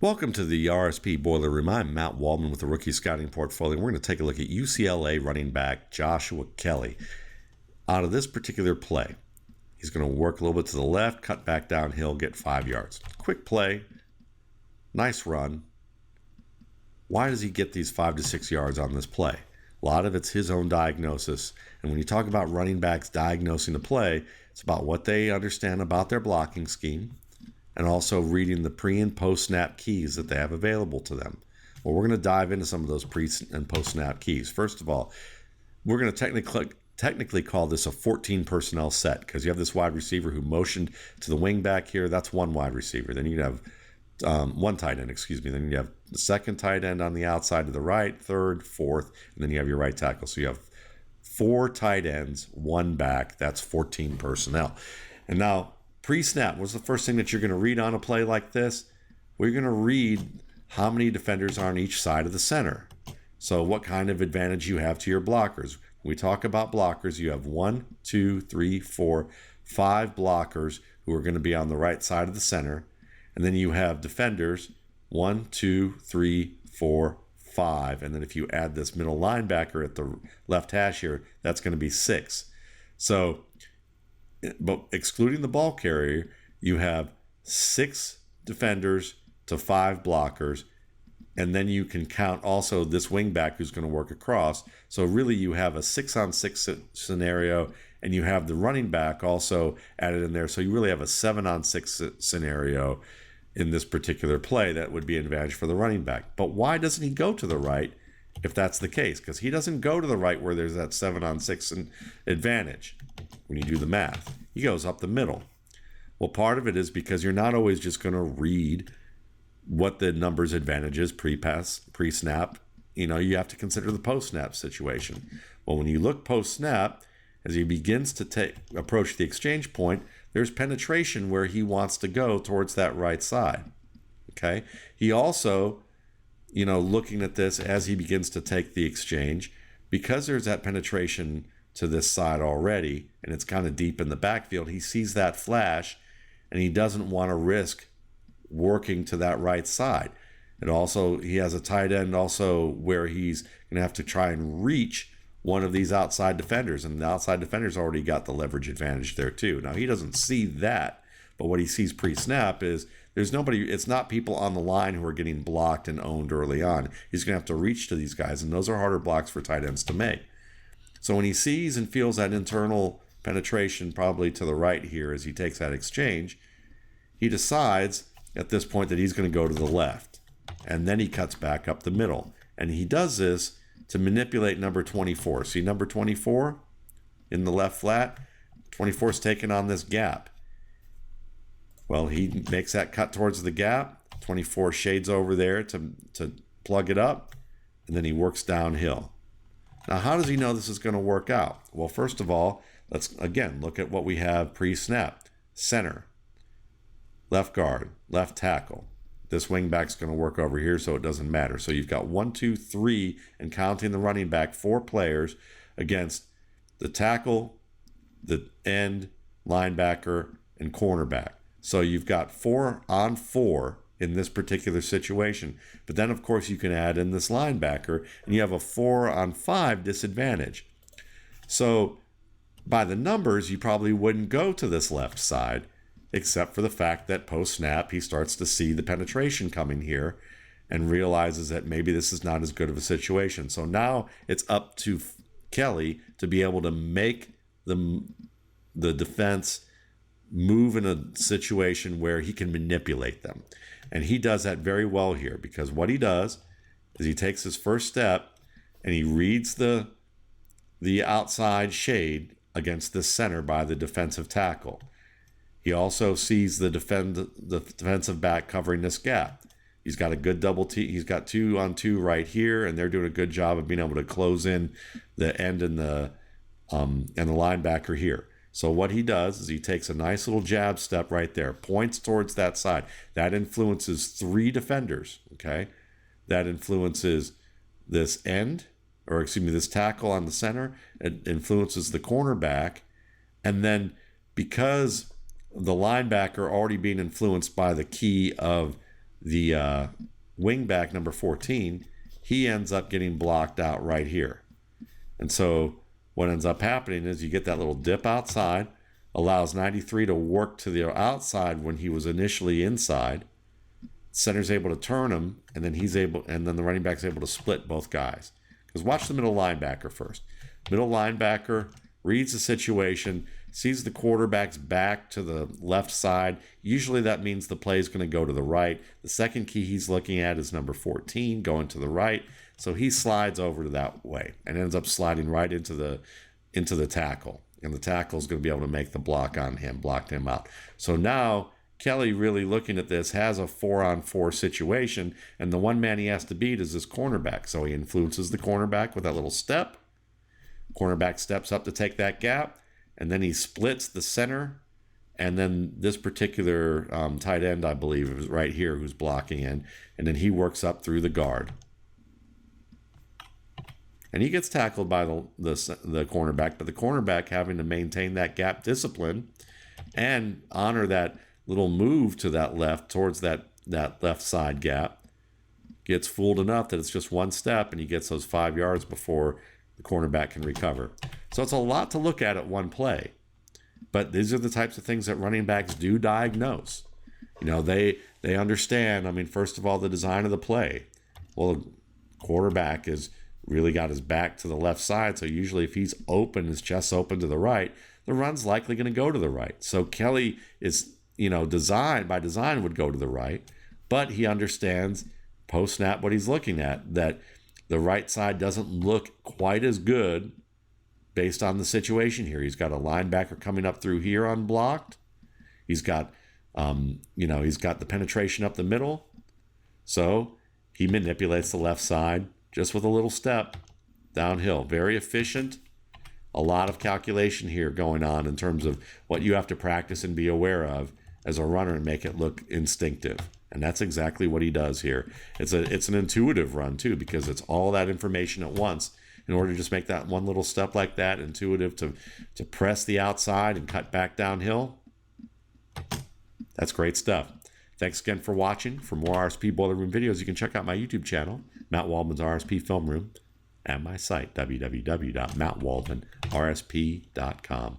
Welcome to the RSP Boiler Room. I'm Matt Waldman with the Rookie Scouting Portfolio. We're going to take a look at UCLA running back Joshua Kelley. Out of this particular play, he's going to work a little bit to the left, cut back downhill, get 5 yards. Quick play, nice run. Why does he get these 5 to 6 yards on this play? A lot of it's his own diagnosis. And when you talk about running backs diagnosing the play, it's about what they understand about their blocking scheme, and also reading the pre and post snap keys that they have available to them. Well, we're going to dive into some of those pre and post snap keys. First of all, we're going to technically call this a 14 personnel set, because you have this wide receiver who motioned to the wing back here. That's one wide receiver. Then you have one tight end, Then you have the second tight end on the outside to the right, third, fourth, and then you have your right tackle. So you have 4 tight ends, 1 back. That's 14 personnel. And now, pre-snap, what's the first thing that you're going to read on a play like this? We're going to read how many defenders are on each side of the center. So what kind of advantage you have to your blockers. When we talk about blockers, you have 1, 2, 3, 4, 5 blockers who are going to be on the right side of the center. And then you have defenders, 1, 2, 3, 4, 5. And then if you add this middle linebacker at the left hash here, that's going to be 6. So, but excluding the ball carrier, you have 6 defenders to 5 blockers, and then you can count also this wing back who's going to work across. So really you have a 6-on-6 scenario, and you have the running back also added in there. So you really have a 7-on-6 scenario in this particular play that would be an advantage for the running back. But why doesn't he go to the right if that's the case? Because he doesn't go to the right where there's that 7-on-6 advantage. When you do the math, he goes up the middle. Well, part of it is because you're not always just going to read what the numbers advantage is pre-pass, pre-snap. You have to consider the post-snap situation. Well, when you look post-snap, as he begins to approach the exchange point, there's penetration where he wants to go towards that right side. Okay. He also, looking at this as he begins to take the exchange, because there's that penetration to this side already, and it's kind of deep in the backfield, he sees that flash, and he doesn't want to risk working to that right side. And also, he has a tight end also where he's going to have to try and reach one of these outside defenders, and the outside defender's already got the leverage advantage there too. Now, he doesn't see that, but what he sees pre-snap is there's nobody, it's not people on the line who are getting blocked and owned early on. He's going to have to reach to these guys, and those are harder blocks for tight ends to make. So when he sees and feels that internal penetration probably to the right here as he takes that exchange, he decides at this point that he's going to go to the left. And then he cuts back up the middle. And he does this to manipulate number 24. See number 24 in the left flat? 24 is taking on this gap. Well, he makes that cut towards the gap. 24 shades over there to plug it up. And then he works downhill. Now, how does he know this is going to work out? Well, first of all, let's again look at what we have pre-snap. Center, left guard, left tackle. This wing back's going to work over here, so it doesn't matter. So you've got 1, 2, 3, and counting the running back, 4 players against the tackle, the end, linebacker, and cornerback. So you've got 4 on 4 in this particular situation. But then, of course, you can add in this linebacker, and you have a 4 on 5 disadvantage. So by the numbers, you probably wouldn't go to this left side, except for the fact that post-snap, he starts to see the penetration coming here and realizes that maybe this is not as good of a situation. So now it's up to Kelley to be able to make the defense move in a situation where he can manipulate them. And he does that very well here, because what he does is he takes his first step and he reads the outside shade against the center by the defensive tackle. He also sees the defensive back covering this gap. He's got a good double T. He's got 2 on 2 right here, and they're doing a good job of being able to close in the end and the linebacker here. So what he does is he takes a nice little jab step right there, points towards that side. That influences 3 defenders, okay? That influences this end, this tackle on the center. It influences the cornerback. And then because the linebacker already being influenced by the key of the wing back number 14, he ends up getting blocked out right here. And so what ends up happening is you get that little dip outside, allows 93 to work to the outside when he was initially inside. Center's able to turn him, and then the running back's able to split both guys. Because watch the middle linebacker first. Middle linebacker reads the situation, sees the quarterback's back to the left side. Usually that means the play is going to go to the right. The second key he's looking at is number 14, going to the right. So he slides over to that way and ends up sliding right into the tackle. And the tackle is going to be able to make the block on him, blocked him out. So now Kelley, really looking at this, has a 4-on-4 situation, and the one man he has to beat is this cornerback. So he influences the cornerback with that little step. Cornerback steps up to take that gap, and then he splits the center, and then this particular tight end, I believe, is right here who's blocking in, and then he works up through the guard. And he gets tackled by the cornerback, but the cornerback, having to maintain that gap discipline and honor that little move to that left towards that left side gap, gets fooled enough that it's just one step and he gets those 5 yards before the cornerback can recover. So it's a lot to look at one play, but these are the types of things that running backs do diagnose. They understand, first of all, the design of the play. Well, the quarterback is really got his back to the left side, so usually if he's open, his chest's open to the right, the run's likely going to go to the right. So Kelley is by design would go to the right, but he understands post-snap what he's looking at, that the right side doesn't look quite as good based on the situation here. He's got a linebacker coming up through here unblocked. He's got, he's got the penetration up the middle. So he manipulates the left side just with a little step downhill. Very efficient. A lot of calculation here going on in terms of what you have to practice and be aware of as a runner and make it look instinctive. And that's exactly what he does here. It's an intuitive run too, because it's all that information at once in order to just make that one little step like that intuitive to press the outside and cut back downhill. That's great stuff. Thanks again for watching. For more RSP Boiler Room videos, you can check out my YouTube channel, Matt Waldman's RSP Film Room, and my site, www.mattwaldmanrsp.com.